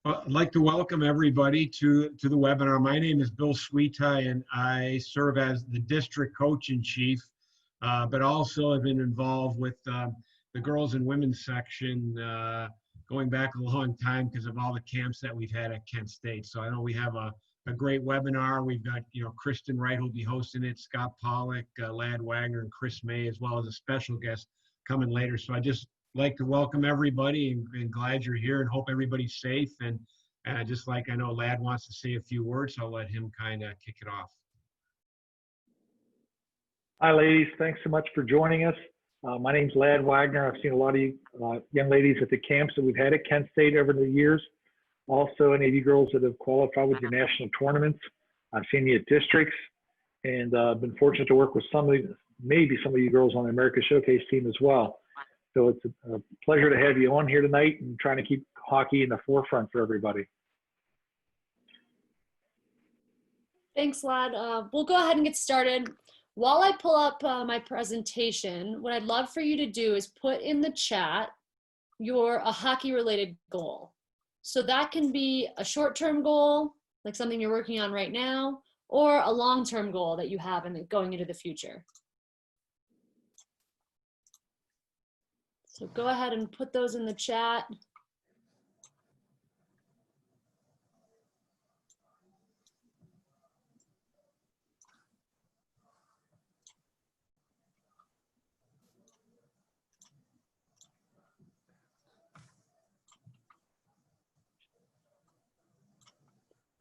Well, I'd like to welcome everybody to the webinar. My name is Bill Sweetie, and I serve as the district coach-in-chief, but also have been involved with the girls and women's section going back a long time because of all the camps that we've had at Kent State. So I know we have a great webinar. We've got, Kristen Wright who'll be hosting it, Scott Paluch, Ladd Wagner, and Chris May, as well as a special guest coming later. So I just like to welcome everybody and glad you're here and hope everybody's safe. And just like I know Ladd wants to say a few words, I'll let him kind of kick it off. Hi, ladies. Thanks so much for joining us. My name's Ladd Wagner. I've seen a lot of you young ladies at the camps that we've had at Kent State over the years. Also, any of you girls that have qualified with your national tournaments. I've seen you at districts, and been fortunate to work with maybe some of you girls on the America Showcase team as well. So it's a pleasure to have you on here tonight and trying to keep hockey in the forefront for everybody. Thanks, Ladd. We'll go ahead and get started. While I pull up my presentation, what I'd love for you to do is put in the chat a hockey-related goal. So that can be a short-term goal, like something you're working on right now, or a long-term goal that you have going into the future. So go ahead and put those in the chat.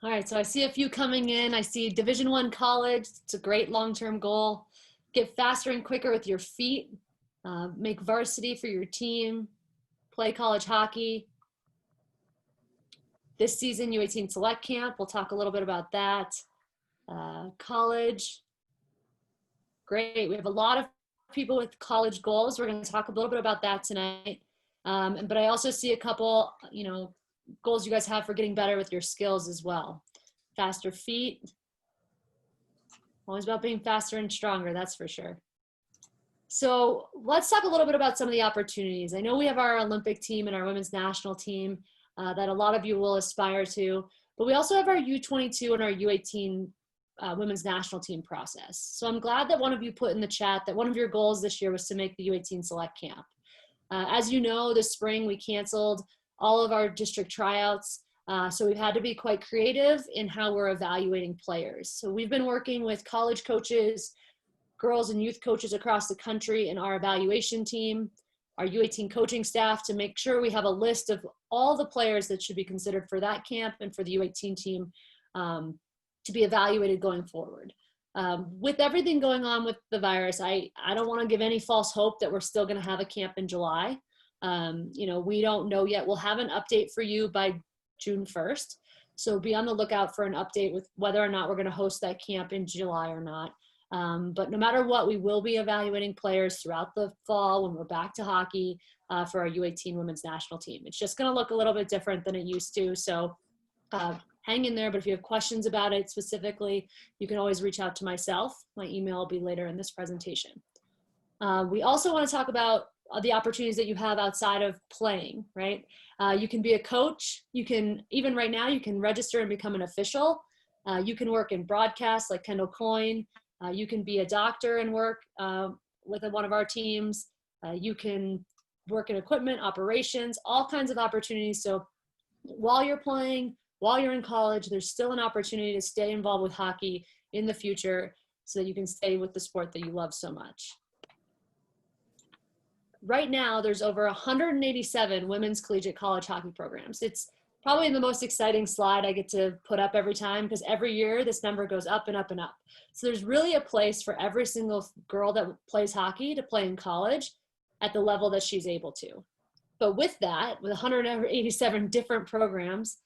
All right, so I see a few coming in. I see Division I college. It's a great long-term goal. Get faster and quicker with your feet. Make varsity for your team. Play college hockey. This season, U18 Select Camp. We'll talk a little bit about that. College. Great. We have a lot of people with college goals. We're going to talk a little bit about that tonight. But I also see a couple, goals you guys have for getting better with your skills as well. Faster feet. Always about being faster and stronger, that's for sure. So let's talk a little bit about some of the opportunities. I know we have our Olympic team and our women's national team that a lot of you will aspire to, but we also have our U22 and our U18 women's national team process. So I'm glad that one of you put in the chat that one of your goals this year was to make the U18 Select Camp. As you know, this spring we canceled all of our district tryouts. So we've had to be quite creative in how we're evaluating players. So we've been working with college coaches, girls and youth coaches across the country in our evaluation team, our U18 coaching staff to make sure we have a list of all the players that should be considered for that camp and for the U18 team to be evaluated going forward. With everything going on with the virus, I don't want to give any false hope that we're still going to have a camp in July. We don't know yet. We'll have an update for you by June 1st. So be on the lookout for an update with whether or not we're going to host that camp in July or not. But no matter what, we will be evaluating players throughout the fall when we're back to hockey for our U18 women's national team. It's just going to look a little bit different than it used to. So hang in there. But if you have questions about it specifically, you can always reach out to myself. My email will be later in this presentation. We also want to talk about the opportunities that you have outside of playing, right? You can be a coach. You can, even right now, you can register and become an official. You can work in broadcast like Kendall Coyne. You can be a doctor and work with one of our teams. You can work in equipment, operations, all kinds of opportunities. So while you're playing, while you're in college, there's still an opportunity to stay involved with hockey in the future so that you can stay with the sport that you love so much. Right now, there's over 187 women's collegiate college hockey programs. It's probably the most exciting slide I get to put up every time because every year this number goes up and up and up. So there's really a place for every single girl that plays hockey to play in college at the level that she's able to. But with that, with 187 different programs,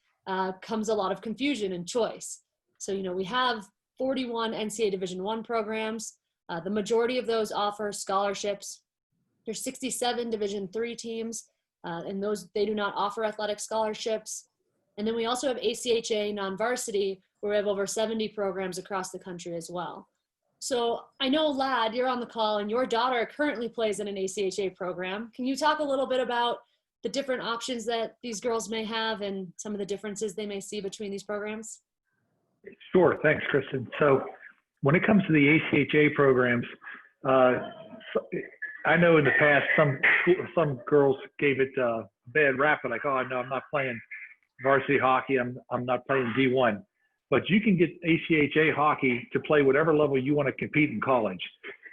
comes a lot of confusion and choice. So, we have 41 NCAA Division I programs. The majority of those offer scholarships. There's 67 Division III teams, and they do not offer athletic scholarships. And then we also have ACHA non-varsity, where we have over 70 programs across the country as well. So I know, Ladd, you're on the call, and your daughter currently plays in an ACHA program. Can you talk a little bit about the different options that these girls may have and some of the differences they may see between these programs? Sure. Thanks, Kristen. So when it comes to the ACHA programs, I know in the past some girls gave it a bad rap, like, oh, no, I'm not playing varsity hockey. I'm not playing D1. But you can get ACHA hockey to play whatever level you want to compete in college.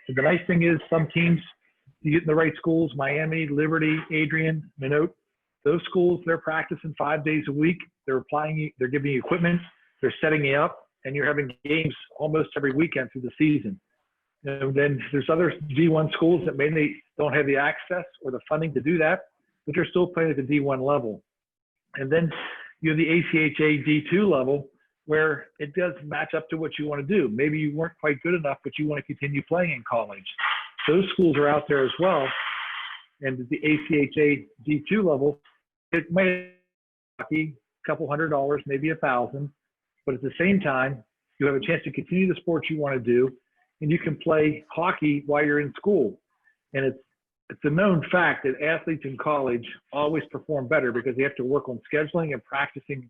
And the nice thing is some teams, you get in the right schools, Miami, Liberty, Adrian, Minot, those schools, they're practicing 5 days a week. They're giving you equipment, they're setting you up, and you're having games almost every weekend through the season. And then there's other D1 schools that maybe don't have the access or the funding to do that, but they're still playing at the D1 level. And then you have the ACHA D2 level, where it does match up to what you want to do. Maybe you weren't quite good enough, but you want to continue playing in college. Those schools are out there as well. And at the ACHA D2 level, it might be a couple $100, maybe $1,000, but at the same time, you have a chance to continue the sport you want to do, and you can play hockey while you're in school. And it's a known fact that athletes in college always perform better because they have to work on scheduling and practicing,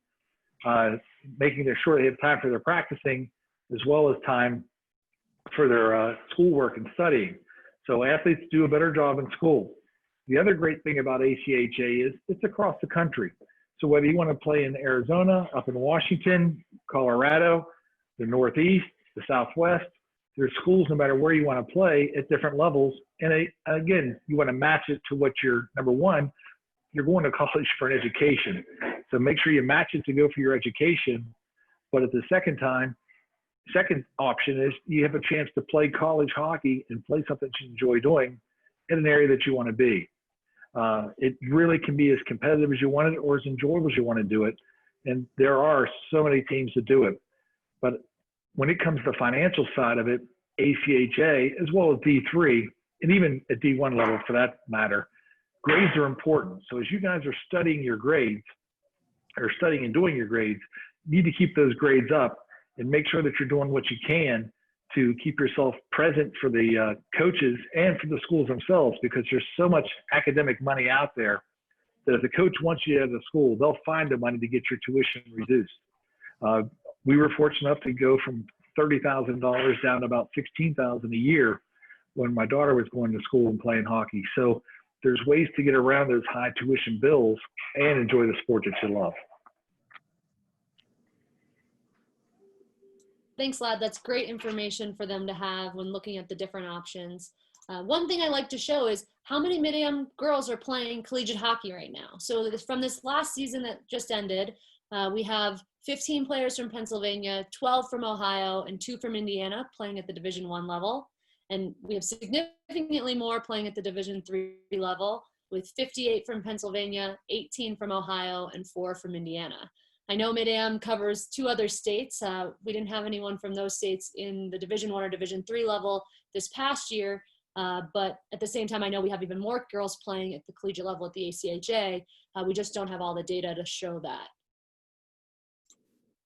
making sure they have time for their practicing as well as time for their schoolwork and studying. So athletes do a better job in school. The other great thing about ACHA is it's across the country. So whether you want to play in Arizona, up in Washington, Colorado, the Northeast, the Southwest, there's schools no matter where you want to play at different levels. And again, you want to match it to what you're, number one, you're going to college for an education. So make sure you match it to go for your education. But at the second option is you have a chance to play college hockey and play something you enjoy doing in an area that you want to be. It really can be as competitive as you want it or as enjoyable as you want to do it. And there are so many teams that do it. But when it comes to the financial side of it, ACHA, as well as D3, and even at D1 level for that matter, grades are important. So as you guys are studying your grades, or studying and doing your grades, you need to keep those grades up and make sure that you're doing what you can to keep yourself present for the coaches and for the schools themselves, because there's so much academic money out there that if the coach wants you out of the school, they'll find the money to get your tuition reduced. We were fortunate enough to go from $30,000 down to about $16,000 a year when my daughter was going to school and playing hockey. So there's ways to get around those high tuition bills and enjoy the sport that you love. Thanks, Ladd. That's great information for them to have when looking at the different options. One thing I like to show is how many MidAm girls are playing collegiate hockey right now. So from this last season that just ended, we have 15 players from Pennsylvania, 12 from Ohio, and 2 from Indiana playing at the Division I level. And we have significantly more playing at the Division III level, with 58 from Pennsylvania, 18 from Ohio, and 4 from Indiana. I know MidAm covers 2 other states. We didn't have anyone from those states in the Division I or Division III level this past year, but at the same time, I know we have even more girls playing at the collegiate level at the ACHA. We just don't have all the data to show that.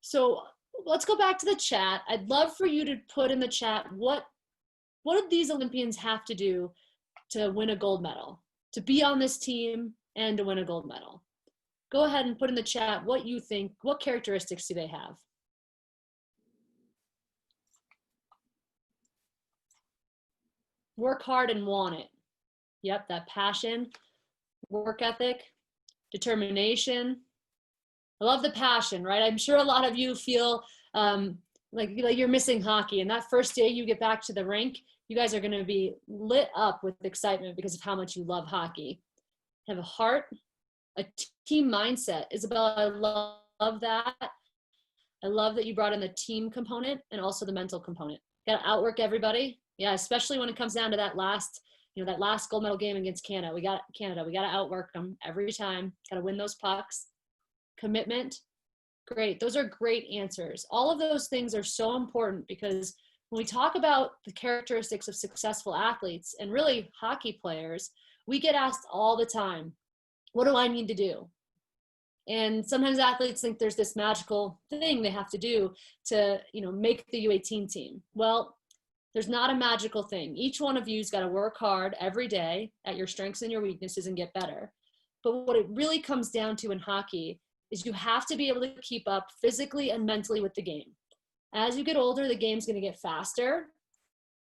So let's go back to the chat. I'd love for you to put in the chat, what do these Olympians have to do to win a gold medal, to be on this team and to win a gold medal? Go ahead and put in the chat what you think, what characteristics do they have? Work hard and want it. Yep, that passion, work ethic, determination. I love the passion, right? I'm sure a lot of you feel like you're missing hockey, and that first day you get back to the rink, you guys are going to be lit up with excitement because of how much you love hockey. Have a heart, a team mindset. Isabella, I love that. I love that you brought in the team component and also the mental component. Got to outwork everybody. Yeah, especially when it comes down to that last gold medal game against Canada. We got to outwork them every time. Got to win those pucks. Commitment. Great. Those are great answers. All of those things are so important because when we talk about the characteristics of successful athletes and really hockey players, we get asked all the time, what do I need to do? And sometimes athletes think there's this magical thing they have to do to, make the U18 team. Well, there's not a magical thing. Each one of you's got to work hard every day at your strengths and your weaknesses and get better. But what it really comes down to in hockey is you have to be able to keep up physically and mentally with the game. As you get older, the game's going to get faster,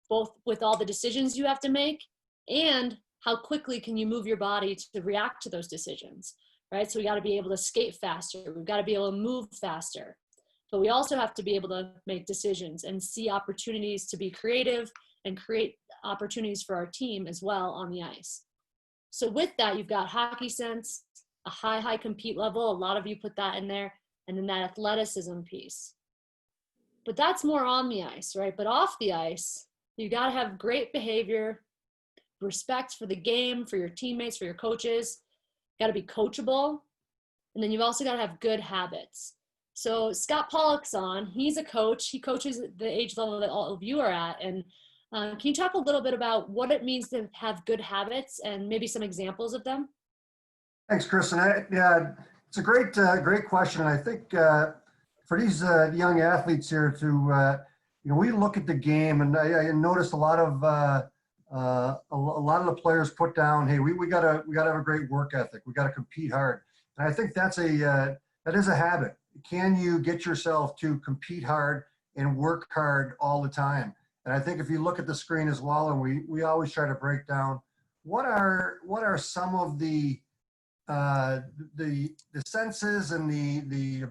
both with all the decisions you have to make and how quickly can you move your body to react to those decisions, right? So we got to be able to skate faster. We've got to be able to move faster. But we also have to be able to make decisions and see opportunities to be creative and create opportunities for our team as well on the ice. So with that, you've got hockey sense, a high compete level. A lot of you put that in there. And then that athleticism piece. But that's more on the ice, right? But off the ice, you got to have great behavior, respect for the game, for your teammates, for your coaches. Got to be coachable. And then you've also got to have good habits. So Scott Paluch's on. He's a coach. He coaches at the age level that all of you are at. And can you talk a little bit about what it means to have good habits and maybe some examples of them? Thanks, Kristen. Yeah, it's a great question. I think for these young athletes here to, we look at the game, and I noticed a lot of the players put down, hey, we gotta have a great work ethic. We gotta compete hard, and I think that is a habit. Can you get yourself to compete hard and work hard all the time? And I think if you look at the screen as well, and we always try to break down what are some of the senses and the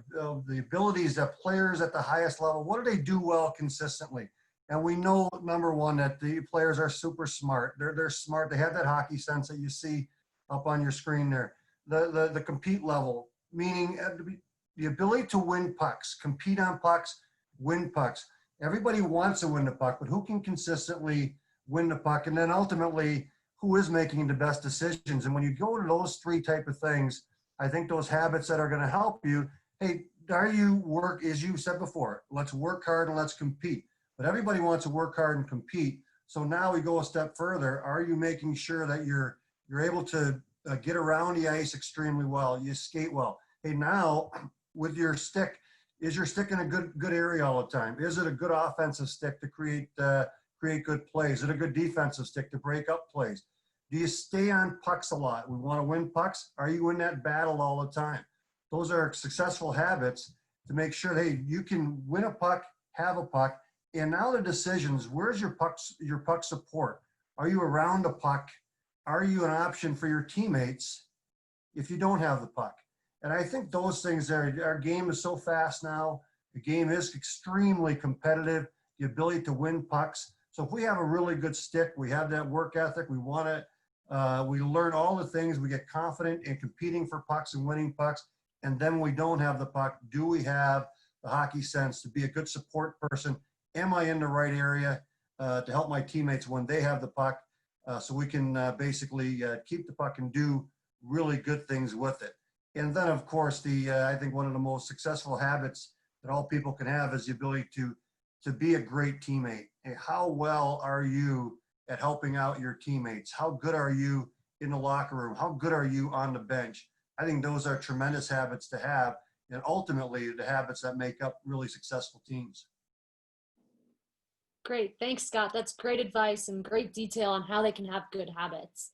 abilities that players at the highest level, what do they do well consistently? And we know, number one, that the players are super smart. They're smart. They have that hockey sense that you see up on your screen there. The compete level, meaning the ability to win pucks, compete on pucks, win pucks. Everybody wants to win the puck, but who can consistently win the puck? And then ultimately, who is making the best decisions? And when you go to those three type of things, I think those habits that are going to help you, hey, as you said before, let's work hard and let's compete. But everybody wants to work hard and compete. So now we go a step further. Are you making sure that you're able to get around the ice extremely well? You skate well. Hey, now with your stick, is your stick in a good area all the time? Is it a good offensive stick to create good plays? Is it a good defensive stick to break up plays? Do you stay on pucks a lot? We want to win pucks. Are you in that battle all the time? Those are successful habits to make sure, hey, you can win a puck, have a puck. And now the decisions, where's your puck support? Are you around the puck? Are you an option for your teammates if you don't have the puck? And I think those things our game is so fast now. The game is extremely competitive, the ability to win pucks. So if we have a really good stick, we have that work ethic, we want to, we learn all the things, we get confident in competing for pucks and winning pucks. And then we don't have the puck. Do we have the hockey sense to be a good support person? Am I in the right area to help my teammates when they have the puck? So we can basically keep the puck and do really good things with it. And then, of course, I think one of the most successful habits that all people can have is the ability to be a great teammate. Hey, how well are you at helping out your teammates? How good are you in the locker room? How good are you on the bench? I think those are tremendous habits to have, and ultimately the habits that make up really successful teams. Great. Thanks, Scott. That's great advice and great detail on how they can have good habits.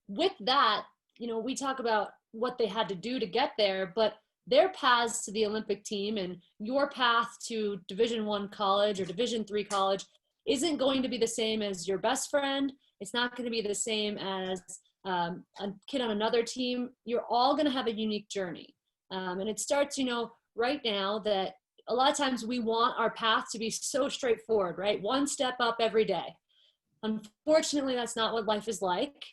With that, we talk about what they had to do to get there, but their paths to the Olympic team and your path to Division I college or Division III college isn't going to be the same as your best friend. It's not going to be the same as a kid on another team. You're all going to have a unique journey. And it starts, right now that a lot of times we want our path to be so straightforward, right? One step up every day. Unfortunately, that's not what life is like.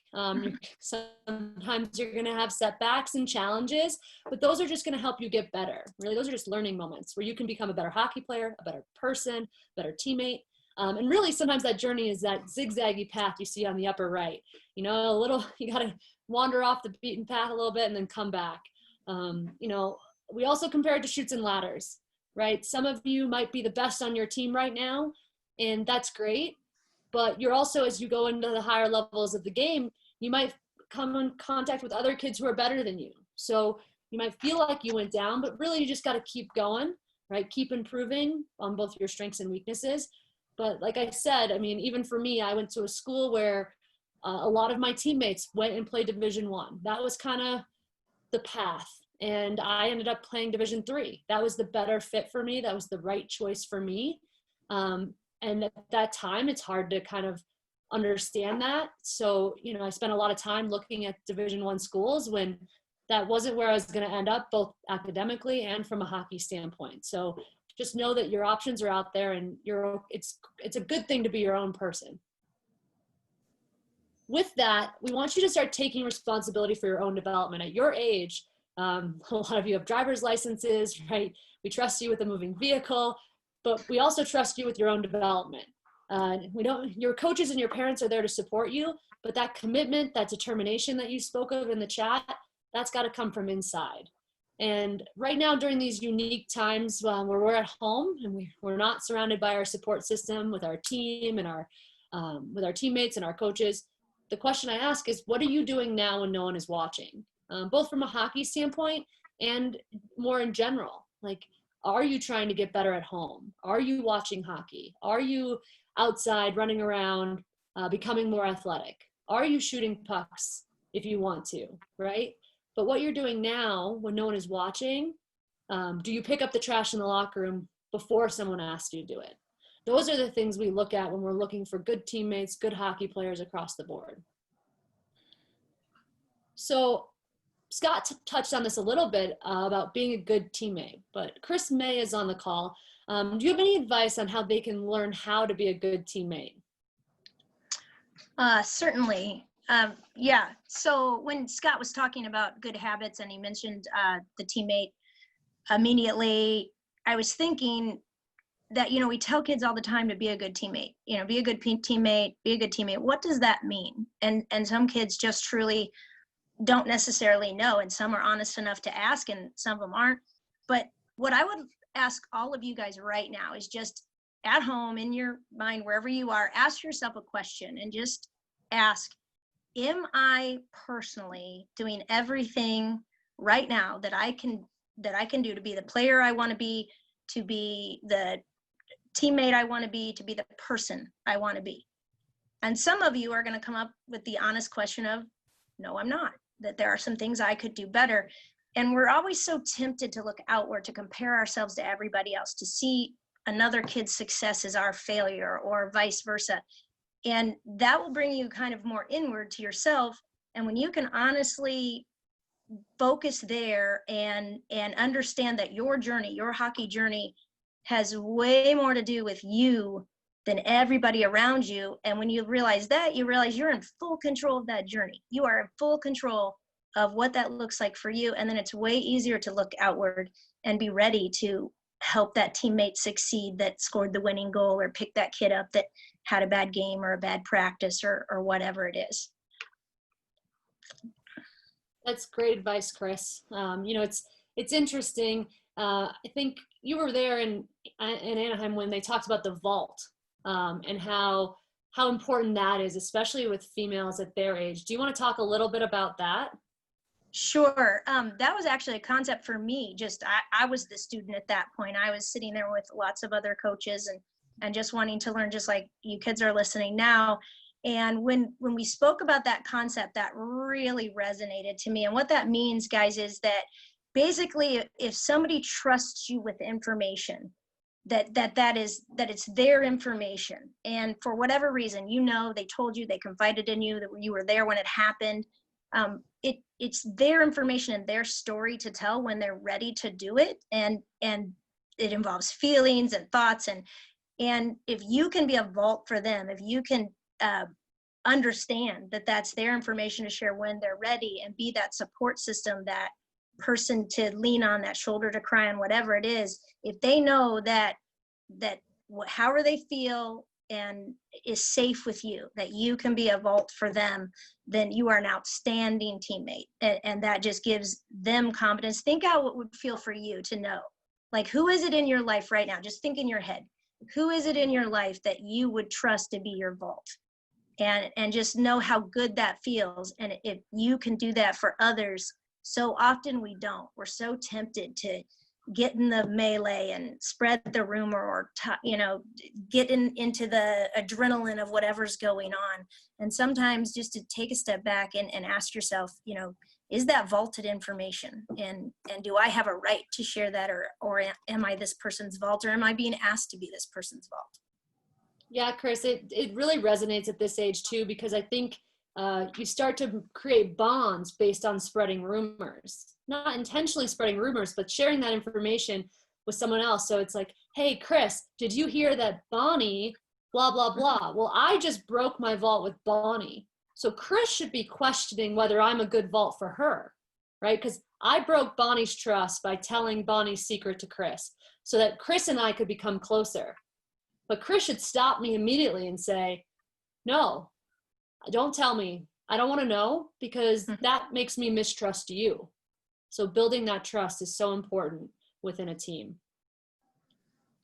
Sometimes you're going to have setbacks and challenges, but those are just going to help you get better. Really, those are just learning moments where you can become a better hockey player, a better person, better teammate. And really, sometimes that journey is that zigzaggy path you see on the upper right. You got to wander off the beaten path a little bit and then come back. We also compare it to chutes and ladders, right? Some of you might be the best on your team right now, and that's great. But you're also, as you go into the higher levels of the game, you might come in contact with other kids who are better than you. So you might feel like you went down, but really you just got to keep going, right? Keep improving on both your strengths and weaknesses. But like I said, even for me, I went to a school where A lot of my teammates went and played Division I. That was kind of the path. And I ended up playing Division III. That was the better fit for me. That was the right choice for me. And at that time, it's hard to kind of understand that. So, you know, I spent a lot of time looking at Division I schools when that wasn't where I was going to end up, both academically and from a hockey standpoint. So just know that your options are out there, and it's a good thing to be your own person. With that, we want you to start taking responsibility for your own development. At your age, a lot of you have driver's licenses, right? We trust you with a moving vehicle, but we also trust you with your own development. Your coaches and your parents are there to support you, but that commitment, that determination that you spoke of in the chat, that's got to come from inside. And right now, during these unique times where we're at home and we're not surrounded by our support system with our team and with our teammates and our coaches, the question I ask is, what are you doing now when no one is watching? Both from a hockey standpoint and more in general. Like, are you trying to get better at home? Are you watching hockey? Are you outside running around, becoming more athletic? Are you shooting pucks if you want to, right? But what you're doing now when no one is watching, do you pick up the trash in the locker room before someone asks you to do it? Those are the things we look at when we're looking for good teammates, good hockey players across the board. So Scott touched on this a little bit about being a good teammate, but Chris May is on the call. Do you have any advice on how they can learn how to be a good teammate? Certainly. Yeah. So when Scott was talking about good habits and he mentioned the teammate, immediately I was thinking that, you know, we tell kids all the time to be a good teammate, you know, be a good teammate, be a good teammate. What does that mean? And some kids just truly don't necessarily know, and some are honest enough to ask and some of them aren't. But what I would ask all of you guys right now is just at home, in your mind, wherever you are, ask yourself a question and just ask, am I personally doing everything right now that I can do to be the player I want to be the teammate I want to be the person I want to be? And some of you are going to come up with the honest question of, no, I'm not, that there are some things I could do better. And we're always so tempted to look outward, to compare ourselves to everybody else, to see another kid's success as our failure or vice versa. And that will bring you kind of more inward to yourself. And when you can honestly focus there and understand that your journey, your hockey journey, has way more to do with you than everybody around you. And when you realize that, you realize you're in full control of that journey. You are in full control of what that looks like for you. And then it's way easier to look outward and be ready to help that teammate succeed that scored the winning goal, or pick that kid up that had a bad game or a bad practice or whatever it is. That's great advice, Chris. You know, it's interesting. I think you were there in Anaheim when they talked about the vault and how important that is, especially with females at their age. Do you want to talk a little bit about that? Sure. That was actually a concept for me. I was the student at that point. I was sitting there with lots of other coaches and just wanting to learn, just like you kids are listening now. And when we spoke about that concept, that really resonated to me. And what that means, guys, is that basically if somebody trusts you with information, that it's their information, and for whatever reason, you know, they told you, they confided in you, that you were there when it happened, it's their information and their story to tell when they're ready to do it. And it involves feelings and thoughts, and if you can be a vault for them, if you can understand that that's their information to share when they're ready, and be that support system, that person to lean on, that shoulder to cry on, whatever it is, if they know that however they feel and is safe with you, that you can be a vault for them, then you are an outstanding teammate. And that just gives them confidence. Think out what would feel for you to know, like, who is it in your life right now? Just think in your head, who is it in your life that you would trust to be your vault? And just know how good that feels. And if you can do that for others, so often we don't. We're so tempted get in the melee and spread the rumor or, get into the adrenaline of whatever's going on. And sometimes just to take a step back and ask yourself, is that vaulted information? And do I have a right to share that, or am I this person's vault, or am I being asked to be this person's vault? Yeah, Chris, it really resonates at this age too, because I think you start to create bonds based on spreading rumors, not intentionally spreading rumors, but sharing that information with someone else. So it's like, hey, Chris, did you hear that Bonnie, blah, blah, blah? Well, I just broke my vault with Bonnie. So Chris should be questioning whether I'm a good vault for her, right? Because I broke Bonnie's trust by telling Bonnie's secret to Chris so that Chris and I could become closer. But Chris should stop me immediately and say, no, don't tell me. I don't want to know, because that makes me mistrust you. So building that trust is so important within a team.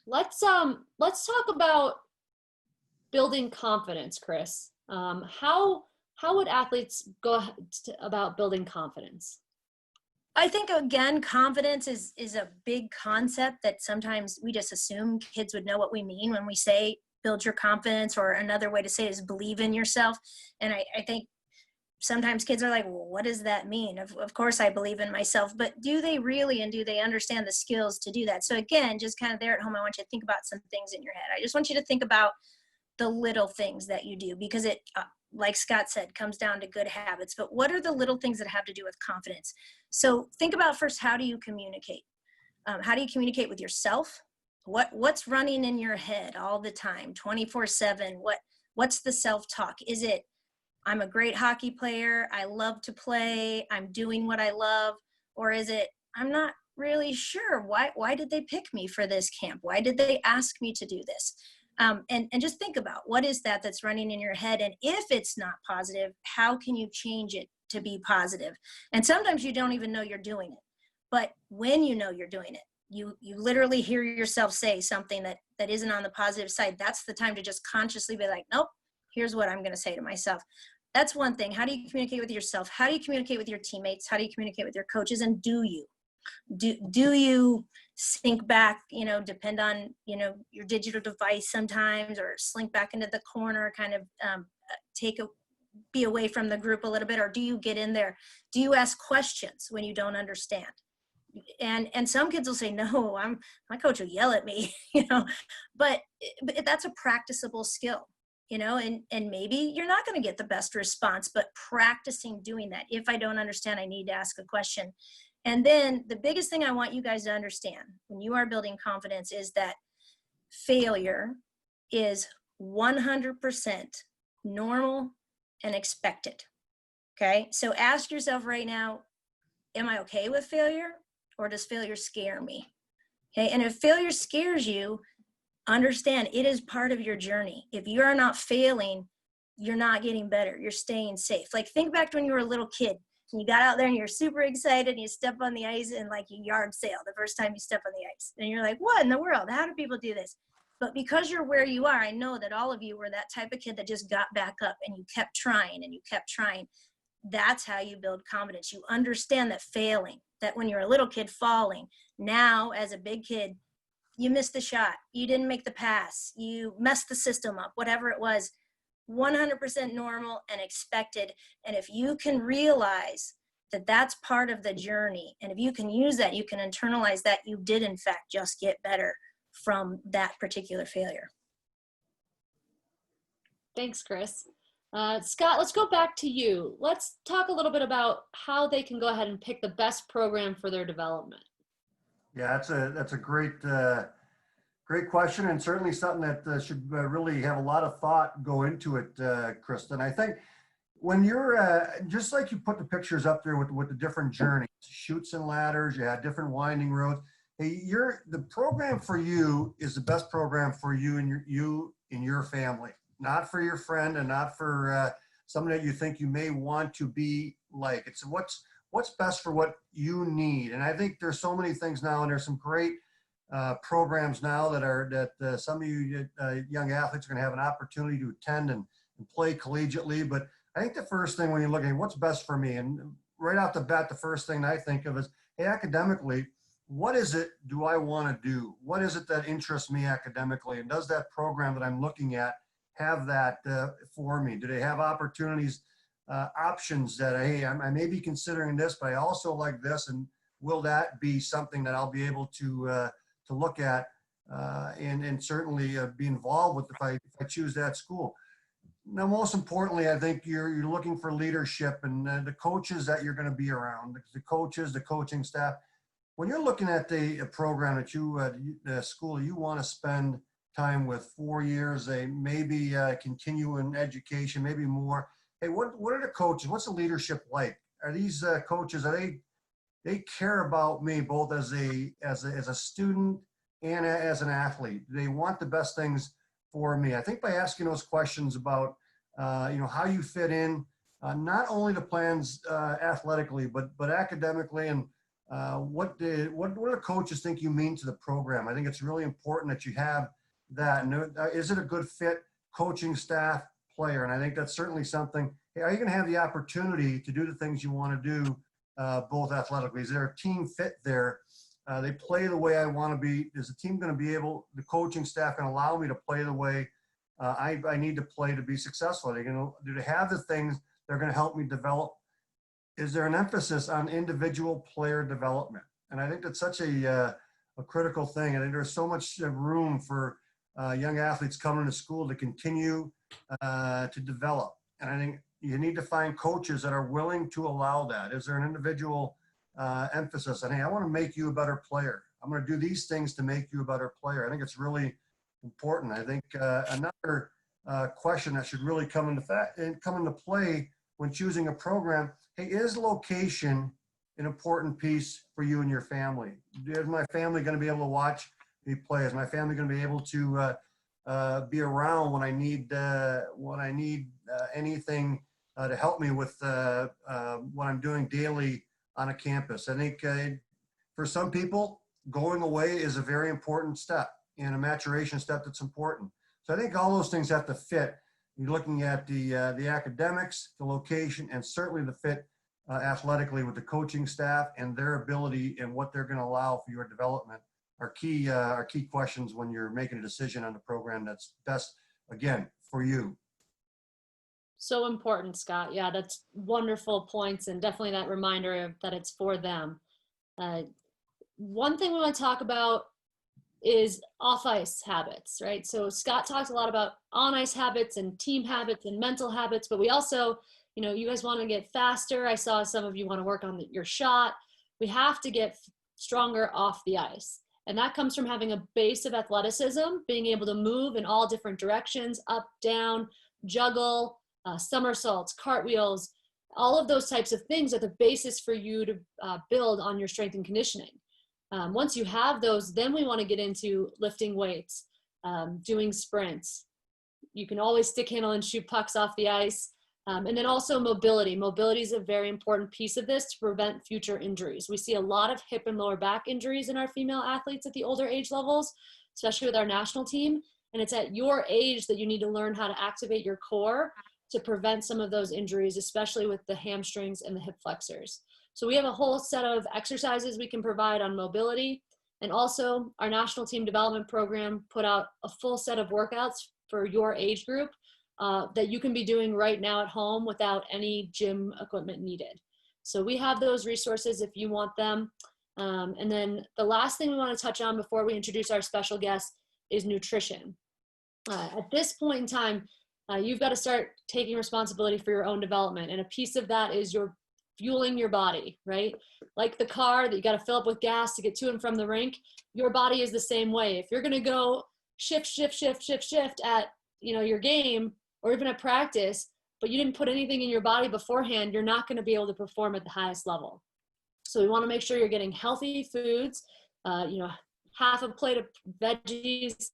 Let's talk about building confidence, Chris. How would athletes go about building confidence? I think, again, confidence is a big concept that sometimes we just assume kids would know what we mean when we say build your confidence, or another way to say it is believe in yourself. And I think sometimes kids are like, well, what does that mean? Of course I believe in myself, but do they really, and do they understand the skills to do that? So again, just kind of there at home, I want you to think about some things in your head. I just want you to think about the little things that you do, because it, like Scott said, comes down to good habits. But what are the little things that have to do with confidence? So think about first, how do you communicate? How do you communicate with yourself? What's running in your head all the time, 24/7? What's the self-talk? Is it, I'm a great hockey player, I love to play, I'm doing what I love? Or is it, I'm not really sure, why did they pick me for this camp? Why did they ask me to do this? And just think about what is that's running in your head. And if it's not positive, how can you change it to be positive? And sometimes you don't even know you're doing it. But when you know you're doing it, you literally hear yourself say something that isn't on the positive side. That's the time to just consciously be like, nope, here's what I'm going to say to myself. That's one thing. How do you communicate with yourself? How do you communicate with your teammates? How do you communicate with your coaches? And do you sync back, depend on, your digital device sometimes, or slink back into the corner, kind of be away from the group a little bit? Or do you get in there? Do you ask questions when you don't understand? And some kids will say, no, my coach will yell at me, but that's a practicable skill, and maybe you're not going to get the best response, but practicing doing that. If I don't understand, I need to ask a question. And then the biggest thing I want you guys to understand when you are building confidence is that failure is 100% normal and expected. Okay. So ask yourself right now, am I okay with failure, or does failure scare me? Okay. And if failure scares you, understand it is part of your journey. If you are not failing, you're not getting better. You're staying safe. Like, think back to when you were a little kid and you got out there and you're super excited and you step on the ice and like you yard sail the first time you step on the ice. And you're like, what in the world? How do people do this? But because you're where you are, I know that all of you were that type of kid that just got back up and you kept trying and you kept trying. That's how you build confidence. You understand that failing, that when you're a little kid falling, now as a big kid, you missed the shot, you didn't make the pass, you messed the system up, whatever it was, 100% normal and expected. And if you can realize that that's part of the journey, and if you can use that, you can internalize that you did in fact just get better from that particular failure. Thanks, Chris. Scott, let's go back to you. Let's talk a little bit about how they can go ahead and pick the best program for their development. Yeah, that's a great question, and certainly something that should really have a lot of thought go into it, Kristen. I think when you're just like you put the pictures up there with the different journeys, chutes and ladders, you had different winding roads. Hey, the program for you is the best program for you and your family, not for your friend and not for somebody that you think you may want to be like. It's what's best for what you need. And I think there's so many things now, and there's some great programs now that some of you young athletes are going to have an opportunity to attend and play collegiately. But I think the first thing when you're looking at what's best for me, and right off the bat, the first thing I think of is, hey, academically, what is it do I want to do? What is it that interests me academically? And does that program that I'm looking at have that for me? Do they have opportunities, options that, hey, I may be considering this, but I also like this, and will that be something that I'll be able to look at and certainly be involved with if I choose that school? Now, most importantly, I think you're looking for leadership and the coaches that you're going to be around, the coaches, the coaching staff. When you're looking at the program that the school you want to spend time with 4 years, they maybe continue in education, maybe more. Hey, what are the coaches? What's the leadership like? Are these coaches, they care about me both as a student and as an athlete? They want the best things for me. I think by asking those questions about how you fit in, not only the plans athletically, but academically, and what do the coaches think you mean to the program? I think it's really important that you have that. And is it a good fit, coaching staff, player? And I think that's certainly something. Hey, are you going to have the opportunity to do the things you want to do, both athletically? Is there a team fit there? They play the way I want to be. Is the team going to be able, the coaching staff going to allow me to play the way I need to play to be successful? Do they have the things that are going to help me develop? Is there an emphasis on individual player development? And I think that's such a critical thing. I think there's so much room for young athletes coming to school to continue to develop. And I think you need to find coaches that are willing to allow that. Is there an individual emphasis on, hey, I want to make you a better player. I'm going to do these things to make you a better player. I think it's really important. I think another question that should really come into play when choosing a program, hey, is location an important piece for you and your family? Is my family going to be able to watch me play? Is my family going to be able to be around when I need anything to help me with what I'm doing daily on a campus? I think for some people, going away is a very important step and a maturation step that's important. So I think all those things have to fit. You're looking at the academics, the location, and certainly the fit athletically with the coaching staff and their ability and what they're going to allow for your development are key questions when you're making a decision on the program that's best, again, for you. So important, Scott. Yeah, that's wonderful points, and definitely that reminder of that it's for them. One thing we want to talk about is off-ice habits, right? So Scott talks a lot about on-ice habits and team habits and mental habits, but we also, you guys want to get faster. I saw some of you want to work on your shot. We have to get stronger off the ice. And that comes from having a base of athleticism, being able to move in all different directions, up, down, juggle, somersaults, cartwheels. All of those types of things are the basis for you to build on your strength and conditioning. Once you have those, then we want to get into lifting weights, doing sprints. You can always stick handle and shoot pucks off the ice. And then also mobility. Mobility is a very important piece of this to prevent future injuries. We see a lot of hip and lower back injuries in our female athletes at the older age levels, especially with our national team. And it's at your age that you need to learn how to activate your core to prevent some of those injuries, especially with the hamstrings and the hip flexors. So we have a whole set of exercises we can provide on mobility. And also our national team development program put out a full set of workouts for your age group that you can be doing right now at home without any gym equipment needed. So we have those resources if you want them. And then the last thing we want to touch on before we introduce our special guest is nutrition. At this point in time, you've got to start taking responsibility for your own development. And a piece of that is you're fueling your body, right? Like the car that you got to fill up with gas to get to and from the rink, your body is the same way. If you're going to go shift at, your game or even at practice, but you didn't put anything in your body beforehand, you're not going to be able to perform at the highest level. So we want to make sure you're getting healthy foods, half a plate of veggies,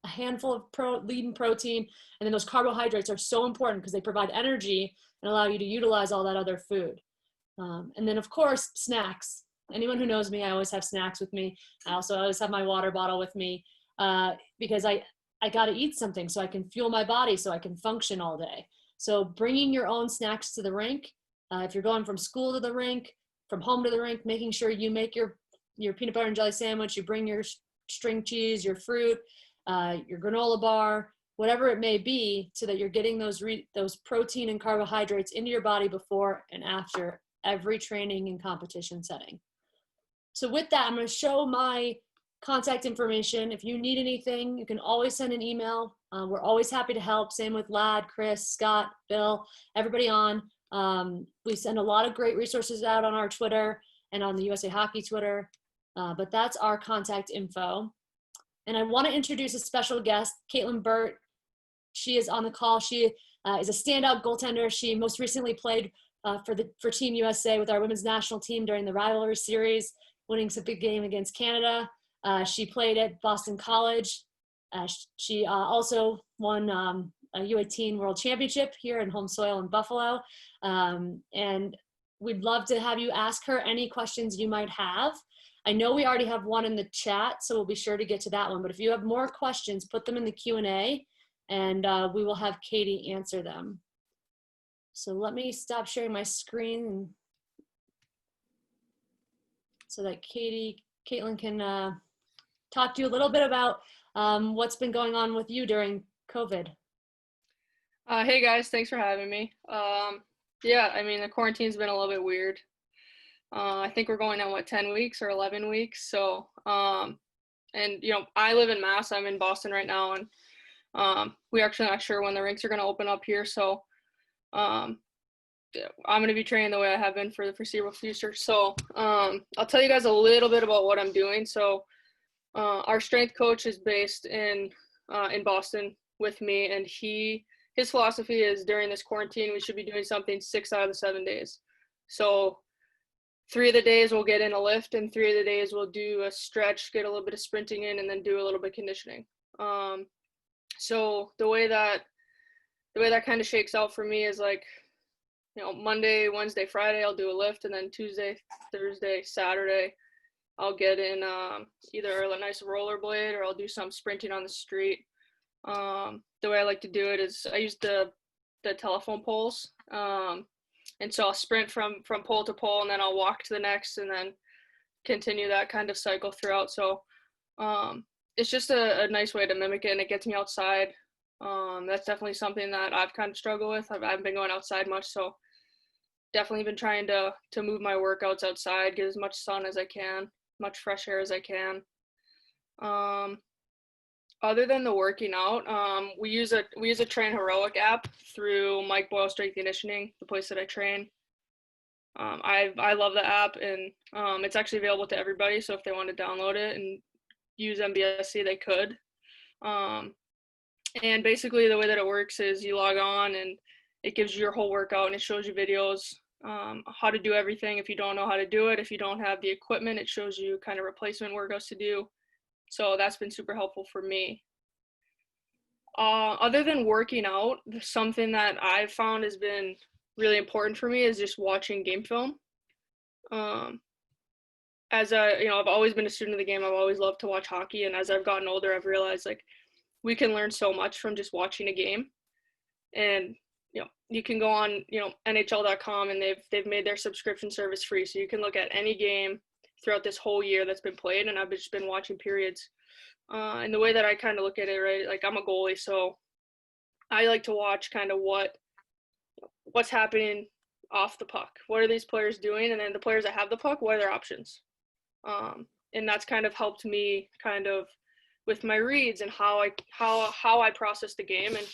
a handful of lean protein, and then those carbohydrates are so important because they provide energy and allow you to utilize all that other food. And then of course, snacks. Anyone who knows me, I always have snacks with me. I also always have my water bottle with me because I got to eat something so I can fuel my body so I can function all day. So bringing your own snacks to the rink, if you're going from school to the rink, from home to the rink, making sure you make your your peanut butter and jelly sandwich, you bring your string cheese, your fruit, your granola bar, whatever it may be, so that you're getting those protein and carbohydrates into your body before and after every training and competition setting. So with that, I'm going to show my contact information. If you need anything, you can always send an email. We're always happy to help. Same with Ladd, Chris, Scott, Bill, everybody on. We send a lot of great resources out on our Twitter and on the USA Hockey Twitter, but that's our contact info. And I want to introduce a special guest, Caitlin Burt. She is on the call. She is a standout goaltender. She most recently played for Team USA with our women's national team during the rivalry series, winning some big game against Canada. She played at Boston College. She also won a U18 World Championship here in home soil in Buffalo. And we'd love to have you ask her any questions you might have. I know we already have one in the chat, so we'll be sure to get to that one. But if you have more questions, put them in the Q&A, and we will have Katie answer them. So let me stop sharing my screen so that Caitlin can talk to you a little bit about what's been going on with you during COVID. Hey guys, thanks for having me. Yeah, I mean, the quarantine's been a little bit weird. I think we're going on 10 weeks or 11 weeks. So, and I live in Mass. I'm in Boston right now, and we're actually not sure when the rinks are going to open up here. So, I'm going to be training the way I have been for the foreseeable future. So, I'll tell you guys a little bit about what I'm doing. So, our strength coach is based in Boston with me, and his philosophy is during this quarantine, we should be doing something 6 out of the 7 days. So 3 of the days we'll get in a lift, and 3 of the days we'll do a stretch, get a little bit of sprinting in, and then do a little bit of conditioning. So the way that kind of shakes out for me is Monday, Wednesday, Friday, I'll do a lift, and then Tuesday, Thursday, Saturday, I'll get in either a nice rollerblade or I'll do some sprinting on the street. The way I like to do it is I use the telephone poles. And so I'll sprint from pole to pole, and then I'll walk to the next, and then continue that kind of cycle throughout. So it's just a nice way to mimic it, and it gets me outside. That's definitely something that I've kind of struggled with. I haven't been going outside much, so definitely been trying to move my workouts outside, get as much sun as I can, much fresh air as I can. Other than the working out, we use a Train Heroic app through Mike Boyle Strength Conditioning, the place that I train. I love the app, and it's actually available to everybody. So if they want to download it and use MBSC, they could. And basically the way that it works is you log on, and it gives you your whole workout, and it shows you videos, how to do everything. If you don't know how to do it, if you don't have the equipment, it shows you kind of replacement workouts to do. So that's been super helpful for me. Other than working out, something that I've found has been really important for me is just watching game film. I've always been a student of the game. I've always loved to watch hockey. And as I've gotten older, I've realized we can learn so much from just watching a game. And, you can go on, NHL.com, and they've made their subscription service free. So you can look at any game throughout this whole year that's been played, and I've just been watching periods. And the way that I kind of look at it, right, I'm a goalie, so I like to watch kind of what's happening off the puck. What are these players doing? And then the players that have the puck, what are their options? And that's kind of helped me kind of with my reads and how I process the game. And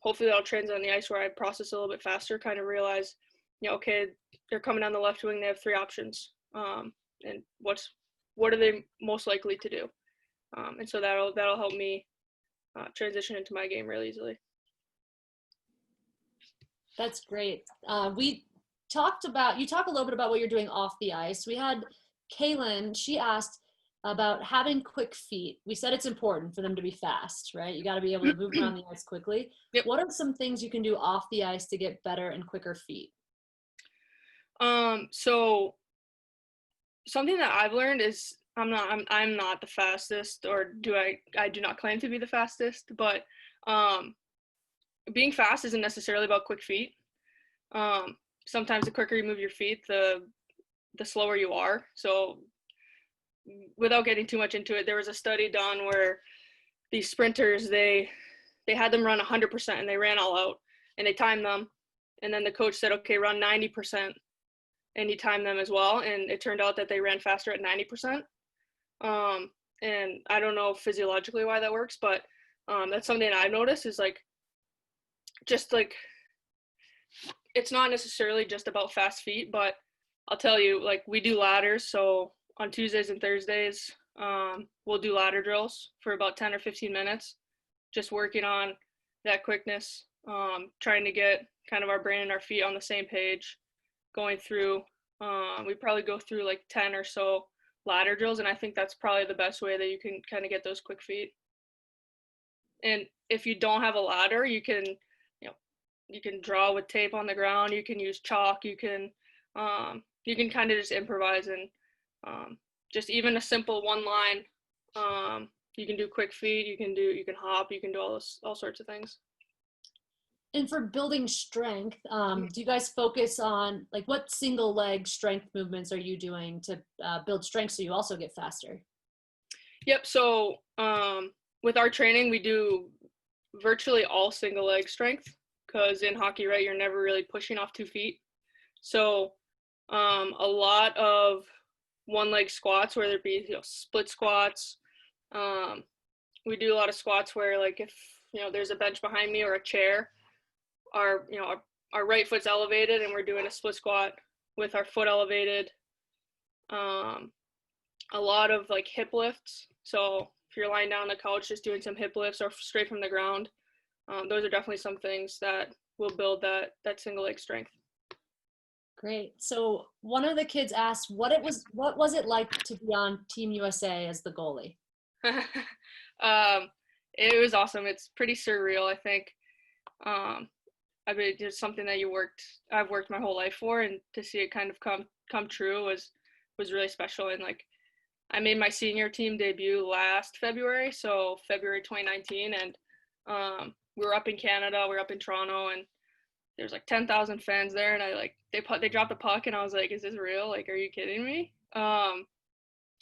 hopefully that'll translate on the ice where I process a little bit faster, kind of realize, okay, they're coming down the left wing, they have 3 options. And what are they most likely to do? And so that'll help me transition into my game really easily. That's great. You talk a little bit about what you're doing off the ice. We had Kaylin, she asked about having quick feet. We said it's important for them to be fast, right? You got to be able to move around the ice quickly. Yep. What are some things you can do off the ice to get better and quicker feet? So something that I've learned is I'm not the fastest, or I do not claim to be the fastest, but being fast isn't necessarily about quick feet. Sometimes the quicker you move your feet, the slower you are. So without getting too much into it, there was a study done where these sprinters, they had them run 100% and they ran all out and they timed them. And then the coach said, okay, run 90%. And he timed them as well. And it turned out that they ran faster at 90%. And I don't know physiologically why that works, but that's something I've noticed is like, just like, it's not necessarily just about fast feet, but I'll tell you, like, we do ladders. So on Tuesdays and Thursdays, we'll do ladder drills for about 10 or 15 minutes, just working on that quickness, trying to get kind of our brain and our feet on the same page, going through, we probably go through like 10 or so ladder drills. And I think that's probably the best way that you can kind of get those quick feet. And if you don't have a ladder, you can draw with tape on the ground. You can use chalk. You can kind of just improvise and just even a simple one line. You can do quick feet. You can hop. You can do all sorts of things. And for building strength, do you guys focus on like what single leg strength movements are you doing to build strength so you also get faster? Yep. So with our training, we do virtually all single leg strength because in hockey, right, you're never really pushing off 2 feet. So a lot of one leg squats, whether it be split squats. We do a lot of squats where like if there's a bench behind me or a chair, our right foot's elevated and we're doing a split squat with our foot elevated. A lot of like hip lifts. So if you're lying down on the couch just doing some hip lifts or straight from the ground, those are definitely some things that will build that single leg strength. Great. So one of the kids asked what was it like to be on Team USA as the goalie? It was awesome. It's pretty surreal, I think. I mean, it's something that I've worked my whole life for, and to see it kind of come true was really special. And like, I made my senior team debut last February, so February 2019, and we were up in Canada, we were up in Toronto, and there's like 10,000 fans there, and they dropped the puck, and I was like, is this real? Like, are you kidding me?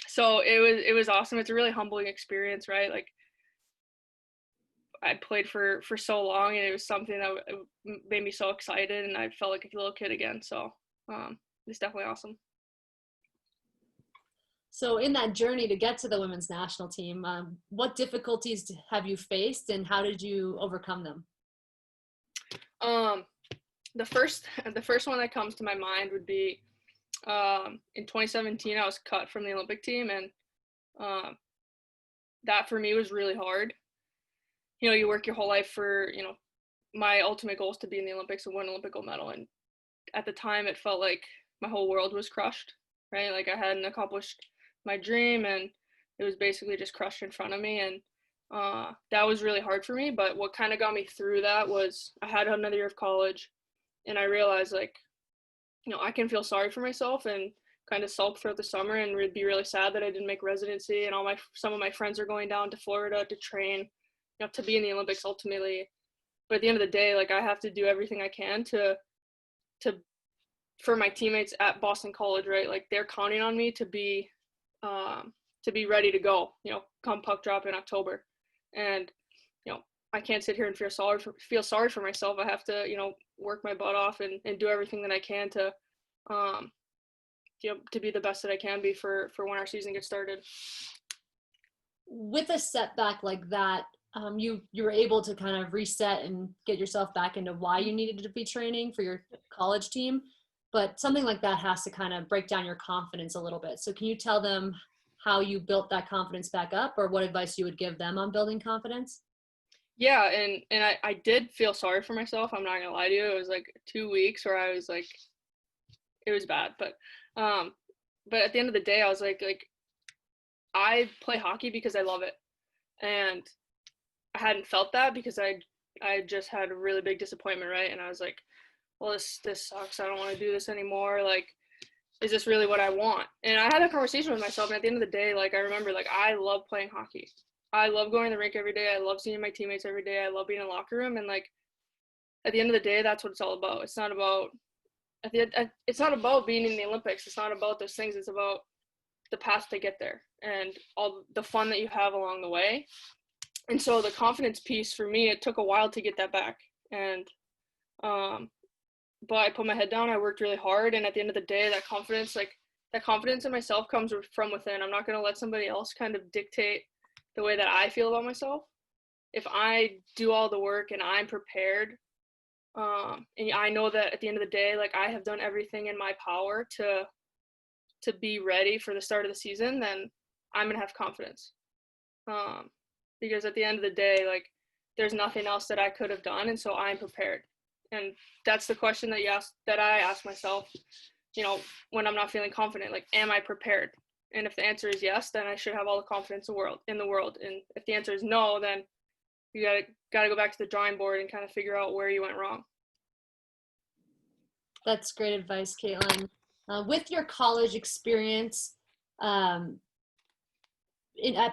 So it was awesome. It's a really humbling experience, right? Like, I'd played for so long, and it was something that made me so excited, and I felt like a little kid again. So it's definitely awesome. So in that journey to get to the women's national team, what difficulties have you faced, and how did you overcome them? The first one that comes to my mind would be in 2017, I was cut from the Olympic team, and that for me was really hard. You work your whole life for, my ultimate goal is to be in the Olympics and win an Olympic gold medal. And at the time, it felt like my whole world was crushed, right? Like I hadn't accomplished my dream, and it was basically just crushed in front of me. And that was really hard for me. But what kind of got me through that was I had another year of college, and I realized, like, I can feel sorry for myself and kind of sulk throughout the summer and be really sad that I didn't make residency. And some of my friends are going down to Florida to train, to be in the Olympics ultimately. But at the end of the day, like, I have to do everything I can for my teammates at Boston College, right? Like, they're counting on me to be ready to go, come puck drop in October. And, I can't sit here and feel sorry for myself. I have to, work my butt off and do everything that I can to be the best that I can be for when our season gets started. With a setback like that, you were able to kind of reset and get yourself back into why you needed to be training for your college team. But something like that has to kind of break down your confidence a little bit. So can you tell them how you built that confidence back up, or what advice you would give them on building confidence? Yeah, and I did feel sorry for myself. I'm not gonna lie to you. It was like 2 weeks where I was like, it was bad. But at the end of the day, I was like I play hockey because I love it, and I hadn't felt that because I just had a really big disappointment, right? And I was like, well, this sucks. I don't want to do this anymore. Like, is this really what I want? And I had a conversation with myself, and at the end of the day, like, I remember, like, I love playing hockey. I love going to the rink every day. I love seeing my teammates every day. I love being in the locker room. And, like, at the end of the day, that's what it's all about. It's not about being in the Olympics. It's not about those things. It's about the path to get there and all the fun that you have along the way. And so the confidence piece for me, it took a while to get that back. And but I put my head down, I worked really hard, and at the end of the day, that confidence in myself comes from within. I'm not going to let somebody else kind of dictate the way that I feel about myself. If I do all the work and I'm prepared, and I know that at the end of the day, like, I have done everything in my power to be ready for the start of the season, then I'm going to have confidence. Because at the end of the day, like, there's nothing else that I could have done, and so I'm prepared. And that's the question that I ask myself, you know, when I'm not feeling confident, like, am I prepared? And if the answer is yes, then I should have all the confidence in the world. And if the answer is no, then you gotta go back to the drawing board and kind of figure out where you went wrong. That's great advice, Caitlin. With your college experience at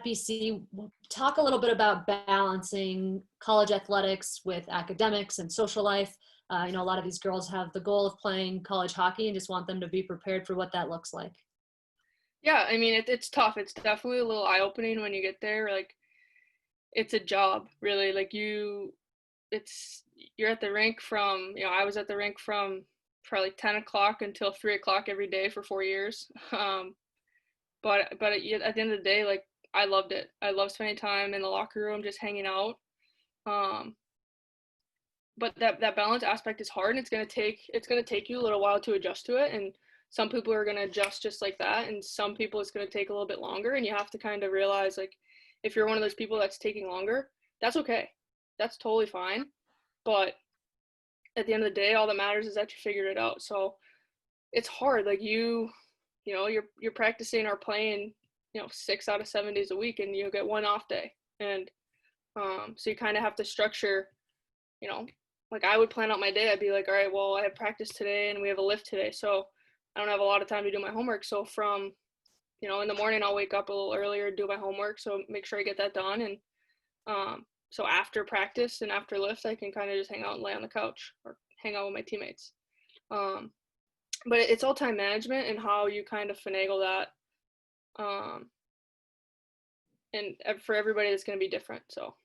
BC, talk a little bit about balancing college athletics with academics and social life. A lot of these girls have the goal of playing college hockey and just want them to be prepared for what that looks like. Yeah, I mean, it's tough. It's definitely a little eye-opening when you get there. Like, it's a job, really. Like, you're at the rink from, I was at the rink from probably 10 o'clock until 3 o'clock every day for 4 years. But at the end of the day, like, I loved it. I love spending time in the locker room, just hanging out. But that balance aspect is hard, and it's gonna take you a little while to adjust to it. And some people are gonna adjust just like that, and some people it's gonna take a little bit longer. And you have to kind of realize, like, if you're one of those people that's taking longer, that's okay. That's totally fine. But at the end of the day, all that matters is that you figured it out. So it's hard. Like, you're practicing or playing, 6 out of 7 days a week, and you get one off day. And so you kind of have to structure, like, I would plan out my day. I'd be like, all right, well, I have practice today and we have a lift today, so I don't have a lot of time to do my homework. So from, in the morning, I'll wake up a little earlier, do my homework, so make sure I get that done. And so after practice and after lift, I can kind of just hang out and lay on the couch or hang out with my teammates. But it's all time management and how you kind of finagle that. And for everybody, it's going to be different. So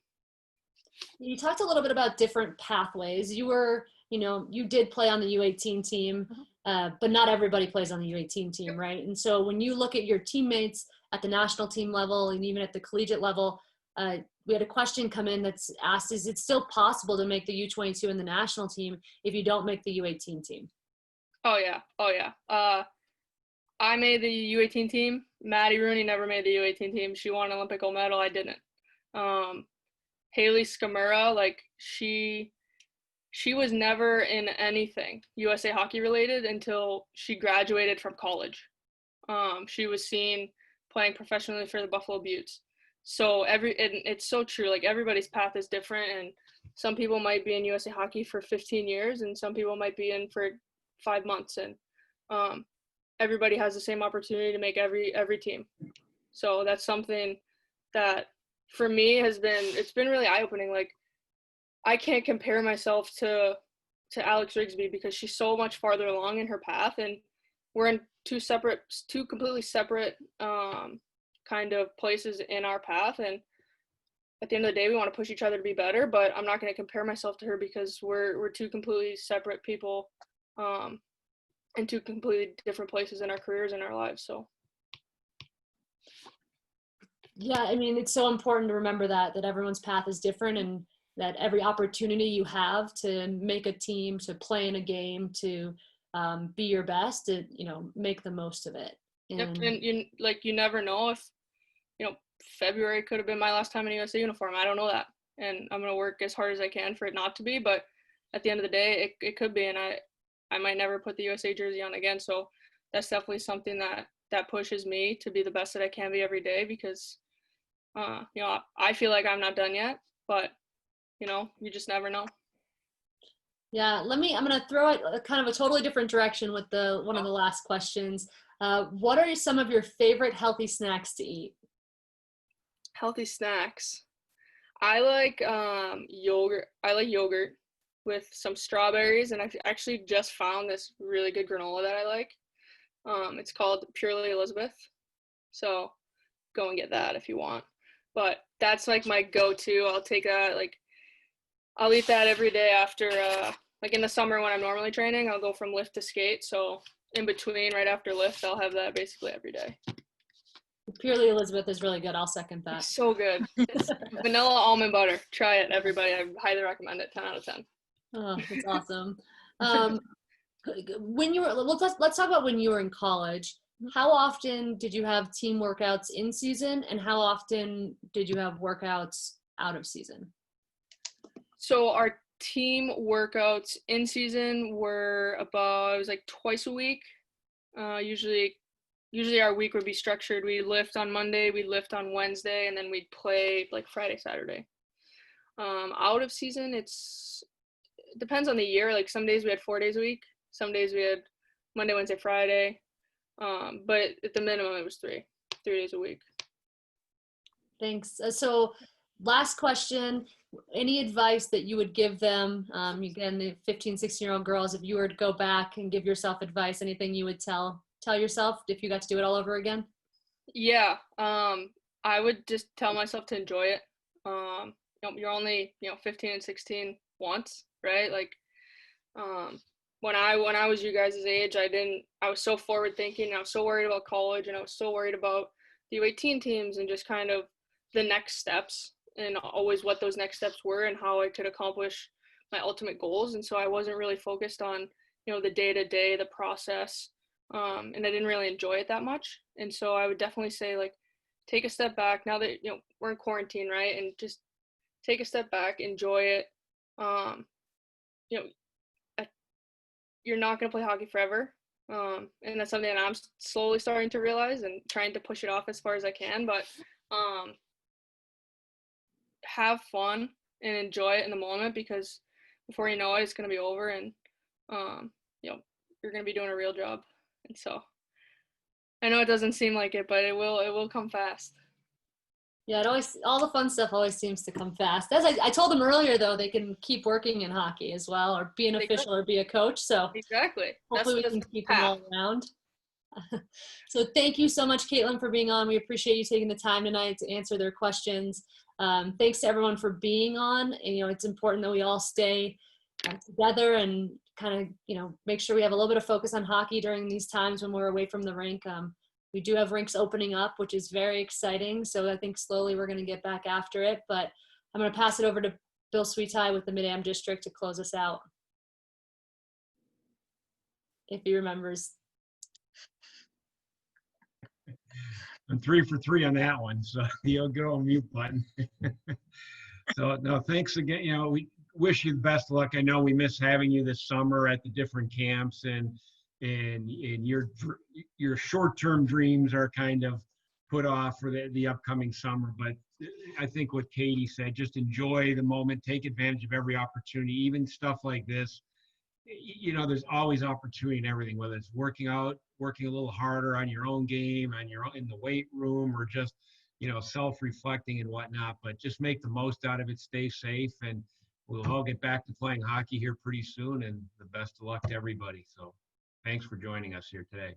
you talked a little bit about different pathways. You were, you did play on the U18 team, but not everybody plays on the U18 team, right? And so when you look at your teammates at the national team level and even at the collegiate level, we had a question come in that's asked, is it still possible to make the U22 and the national team if you don't make the U18 team? Oh yeah. I made the U18 team. Maddie Rooney never made the U18 team. She won an Olympic gold medal. I didn't. Haley Skamura, like, she was never in anything USA hockey related until she graduated from college. She was seen playing professionally for the Buffalo Beauts. So it's so true. Like, everybody's path is different, and some people might be in USA hockey for 15 years, and some people might be in for 5 months. And everybody has the same opportunity to make every team. So that's something that for me it's been really eye-opening. Like, I can't compare myself to Alex Rigsby because she's so much farther along in her path, and we're in two completely separate kind of places in our path. And at the end of the day, we want to push each other to be better, but I'm not going to compare myself to her because we're two completely separate people in two completely different places in our careers and our lives. So yeah, I mean, it's so important to remember that everyone's path is different, and that every opportunity you have to make a team, to play in a game, to be your best, to make the most of it. And you never know if February could have been my last time in a USA uniform. I don't know that, and I'm gonna work as hard as I can for it not to be. But at the end of the day, it could be, and I might never put the USA jersey on again. So that's definitely something that pushes me to be the best that I can be every day, because I feel like I'm not done yet, but you just never know. Yeah, I'm going to throw it kind of a totally different direction with one of the last questions. What are some of your favorite healthy snacks to eat? Healthy snacks. I like yogurt. I like yogurt with some strawberries, and I've actually just found this really good granola that I like. It's called Purely Elizabeth. So go and get that if you want. But that's like my go-to. I'll take that, like, I'll eat that every day after, like in the summer when I'm normally training, I'll go from lift to skate. So in between, right after lift, I'll have that basically every day. Purely Elizabeth is really good. I'll second that. It's so good. It's vanilla almond butter. Try it, everybody. I highly recommend it. 10 out of 10. Oh, that's awesome. When you were, let's talk about when you were in college. How often did you have team workouts in season, and how often did you have workouts out of season? So our team workouts in season were about, it was like twice a week. Usually our week would be structured. We'd lift on Monday, we'd lift on Wednesday, and then we'd play like Friday, Saturday. Out of season, it depends on the year. Like some days we had 4 days a week. Some days we had Monday, Wednesday, Friday. But at the minimum, it was three days a week. Thanks. So last question, any advice that you would give them, again, the 15, 16-year-old girls, if you were to go back and give yourself advice, anything you would tell yourself if you got to do it all over again? Yeah, I would just tell myself to enjoy it. You're only, 15 and 16 once, right? Like, when I was you guys' age, I was so forward thinking, I was so worried about college, and I was so worried about the U18 teams and just kind of the next steps, and always what those next steps were and how I could accomplish my ultimate goals. And so I wasn't really focused on, the day-to-day, the process, and I didn't really enjoy it that much. And so I would definitely say, like, take a step back now that, we're in quarantine, right? And just take a step back, enjoy it. You're not going to play hockey forever. And that's something that I'm slowly starting to realize and trying to push it off as far as I can. But have fun and enjoy it in the moment, because before you know it, it's going to be over, and you're going to be doing a real job. And so I know it doesn't seem like it, but it will come fast. Yeah, all the fun stuff always seems to come fast. As I told them earlier, though, they can keep working in hockey as well, or be an official or be a coach. So exactly, hopefully we can keep them all around. So thank you so much, Caitlin, for being on. We appreciate you taking the time tonight to answer their questions. Thanks to everyone for being on. And, it's important that we all stay together and kind of, make sure we have a little bit of focus on hockey during these times when we're away from the rink. We do have rinks opening up, which is very exciting. So I think slowly we're going to get back after it. But I'm going to pass it over to Bill Sweetie with the MidAm District to close us out, if he remembers. I'm 3 for 3 on that one, so you'll go on mute button. So no, thanks again. We wish you the best of luck. I know we miss having you this summer at the different camps, and your short-term dreams are kind of put off for the upcoming summer. But I think what Katie said, just enjoy the moment, take advantage of every opportunity, even stuff like this. There's always opportunity in everything, whether it's working out, working a little harder on your own game, in the weight room, or just, self-reflecting and whatnot. But just make the most out of it, stay safe, and we'll all get back to playing hockey here pretty soon, and the best of luck to everybody. So thanks for joining us here today.